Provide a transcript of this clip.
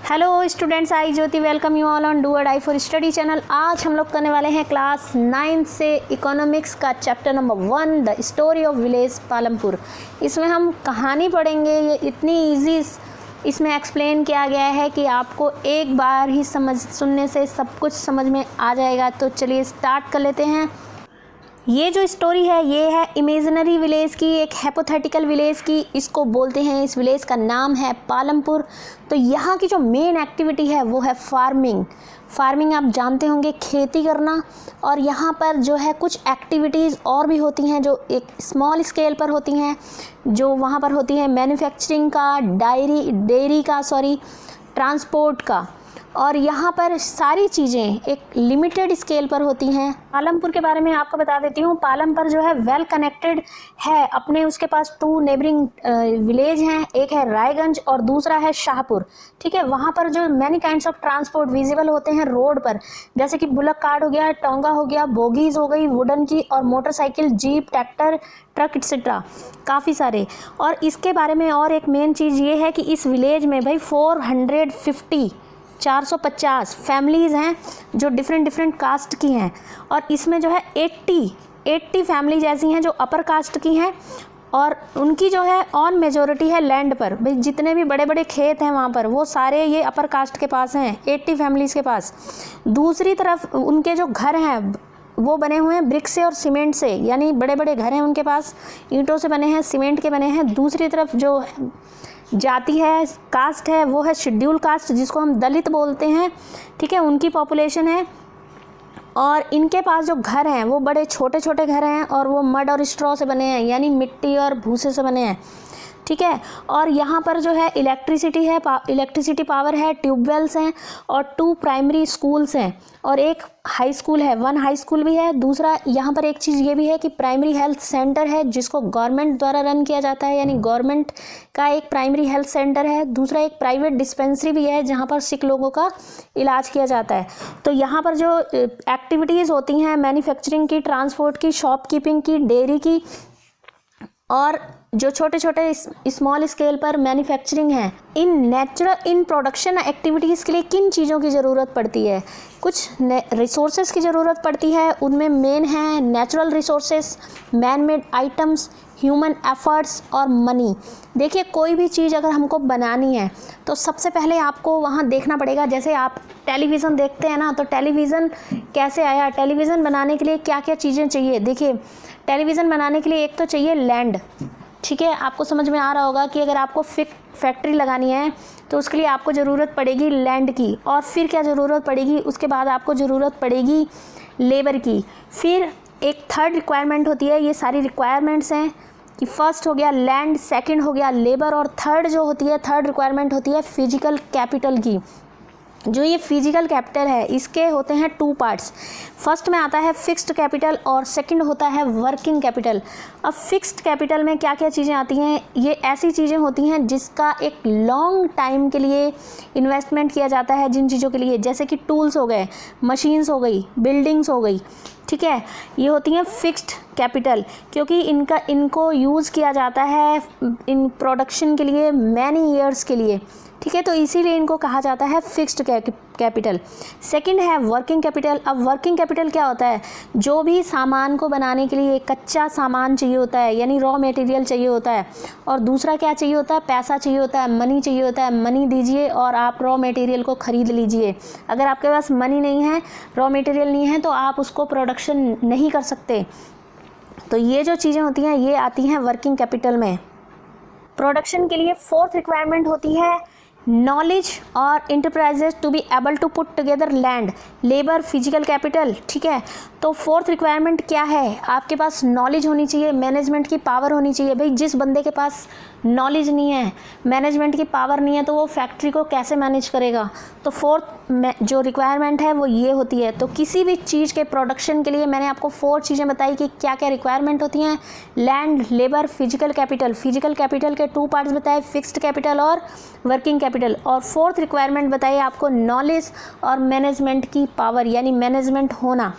Hello students, I Jyoti welcome you all on do और die for study channel. आज हम लोग करने वाले हैं क्लास 9 से इकोनॉमिक्स का chapter number 1 the story of village Palampur. इसमें हम कहानी पढ़ेंगे। ये इतनी इजी इसमें एक्सप्लेन किया गया है कि आपको एक बार ही सुनने से सब कुछ समझ में आ जाएगा। तो चलिए स्टार्ट कर लेते हैं। ये जो स्टोरी है ये है इमेजिनरी विलेज की, एक हाइपोथेटिकल विलेज की। इसको बोलते हैं, इस विलेज का नाम है पालमपुर। तो यहाँ की जो मेन एक्टिविटी है वो है फार्मिंग आप जानते होंगे, खेती करना। और यहाँ पर जो है कुछ एक्टिविटीज़ और भी होती हैं जो एक स्मॉल स्केल पर होती हैं, जो वहाँ पर होती हैं मैन्युफैक्चरिंग का, डेयरी का, ट्रांसपोर्ट का। और यहाँ पर सारी चीज़ें एक लिमिटेड स्केल पर होती हैं। पालमपुर के बारे में आपको बता देती हूँ। पालमपुर जो है वेल कनेक्टेड है अपने, उसके पास 2 नेबरिंग विलेज हैं, एक है रायगंज और दूसरा है शाहपुर। ठीक है, वहाँ पर जो many kinds of transport visible होते हैं रोड पर, जैसे कि बुलक कार्ट हो गया, टोंगा हो गया, बोगीज़ हो गई वुडन की, और motorcycle, jeep, tractor, truck etcetera, काफ़ी सारे। और इसके बारे में और एक मेन चीज़ ये है कि इस विलेज में भाई 450 फैमिलीज़ हैं जो डिफरेंट कास्ट की हैं। और इसमें जो है 80 फैमिलीज ऐसी हैं जो अपर कास्ट की हैं, और उनकी जो है ऑन मेजोरिटी है लैंड पर। भाई जितने भी बड़े बड़े खेत हैं वहाँ पर वो सारे ये अपर कास्ट के पास हैं, 80 फैमिलीज़ के पास। दूसरी तरफ उनके जो घर हैं वो बने हुए हैं ब्रिक से और सीमेंट से, यानी बड़े बड़े घर हैं उनके पास, ईंटों से बने हैं, सीमेंट के बने हैं। दूसरी तरफ जो जाति है, कास्ट है, वो है शेड्यूल कास्ट, जिसको हम दलित बोलते हैं। ठीक है, उनकी पॉपुलेशन है। और इनके पास जो घर हैं वो बड़े छोटे छोटे घर हैं, और वो मड और स्ट्रॉ से बने हैं, यानी मिट्टी और भूसे से बने हैं। ठीक है, और यहाँ पर जो है इलेक्ट्रिसिटी पावर है, ट्यूबवेल्स हैं, और 2 प्राइमरी स्कूल्स हैं, और एक हाई स्कूल है, 1 हाई स्कूल भी है। दूसरा यहाँ पर एक चीज़ ये भी है कि प्राइमरी हेल्थ सेंटर है जिसको गवर्नमेंट द्वारा रन किया जाता है, यानी गवर्नमेंट का एक प्राइमरी हेल्थ सेंटर है। दूसरा एक प्राइवेट डिस्पेंसरी भी है जहाँ पर सिक लोगों का इलाज किया जाता है। तो यहाँ पर जो एक्टिविटीज़ होती हैं मैन्युफैक्चरिंग की, ट्रांसपोर्ट की, शॉपकीपिंग की, डेयरी की, और जो छोटे छोटे स्मॉल स्केल पर मैन्युफैक्चरिंग है। इन प्रोडक्शन एक्टिविटीज़ के लिए किन चीज़ों की ज़रूरत पड़ती है? कुछ रिसोर्सेज की ज़रूरत पड़ती है। उनमें मेन है natural resources, man made items, human efforts और मनी। देखिए, कोई भी चीज़ अगर हमको बनानी है तो सबसे पहले आपको वहाँ देखना पड़ेगा। जैसे आप टेलीविज़न देखते हैं ना, तो टेलीविज़न कैसे आया, टेलीविज़न बनाने के लिए क्या क्या चीज़ें चाहिए। देखिए, टेलीविज़न बनाने के लिए एक तो चाहिए लैंड। ठीक है, आपको समझ में आ रहा होगा कि अगर आपको फैक्ट्री लगानी है तो उसके लिए आपको ज़रूरत पड़ेगी लैंड की। और फिर क्या ज़रूरत पड़ेगी, उसके बाद आपको ज़रूरत पड़ेगी लेबर की। फिर एक थर्ड रिक्वायरमेंट होती है। ये सारी रिक्वायरमेंट्स हैं कि फर्स्ट हो गया लैंड, सेकंड हो गया लेबर, और थर्ड रिक्वायरमेंट होती है फिजिकल कैपिटल की। जो ये फिजिकल कैपिटल है इसके होते हैं 2 पार्ट्स। फर्स्ट में आता है फिक्स्ड कैपिटल और सेकंड होता है वर्किंग कैपिटल। अब फिक्स्ड कैपिटल में क्या क्या चीज़ें आती हैं? ये ऐसी चीज़ें होती हैं जिसका एक लॉन्ग टाइम के लिए इन्वेस्टमेंट किया जाता है, जिन चीज़ों के लिए, जैसे कि टूल्स हो गए, मशीन्स हो गई, बिल्डिंग्स हो गई। ठीक है, ये होती हैं फिक्स्ड कैपिटल, क्योंकि इनको यूज़ किया जाता है इन प्रोडक्शन के लिए मैनी ईयर्स के लिए। ठीक है, तो इसीलिए इनको कहा जाता है फिक्स्ड कैपिटल। सेकंड है वर्किंग कैपिटल। अब वर्किंग कैपिटल क्या होता है? जो भी सामान को बनाने के लिए कच्चा सामान चाहिए होता है, यानी रॉ मटेरियल चाहिए होता है। और दूसरा क्या चाहिए होता है? पैसा चाहिए होता है, मनी चाहिए होता है। मनी दीजिए और आप रॉ मटेरियल को ख़रीद लीजिए। अगर आपके पास मनी नहीं है, रॉ मटेरियल नहीं है, तो आप उसको प्रोडक्शन नहीं कर सकते। तो ये जो चीज़ें होती हैं ये आती हैं वर्किंग कैपिटल में। प्रोडक्शन के लिए 4th रिक्वायरमेंट होती है नॉलेज और enterprises to be able to put together land, labour, physical capital. ठीक है, तो 4th रिक्वायरमेंट क्या है? आपके पास नॉलेज होनी चाहिए, मैनेजमेंट की पावर होनी चाहिए। भाई जिस बंदे के पास नॉलेज नहीं है, मैनेजमेंट की पावर नहीं है, तो वो फैक्ट्री को कैसे मैनेज करेगा? तो 4th जो रिक्वायरमेंट है वो ये होती है। तो किसी भी चीज़ के प्रोडक्शन के लिए मैंने आपको 4 चीज़ें बताई कि क्या क्या रिक्वायरमेंट होती हैं। Land, labour, physical capital. Physical capital के 2 पार्ट्स बताए, फिक्स्ड कैपिटल और वर्किंग कैपिटल। और 4th रिक्वायरमेंट बताइए आपको नॉलेज और मैनेजमेंट की पावर, यानी मैनेजमेंट होना।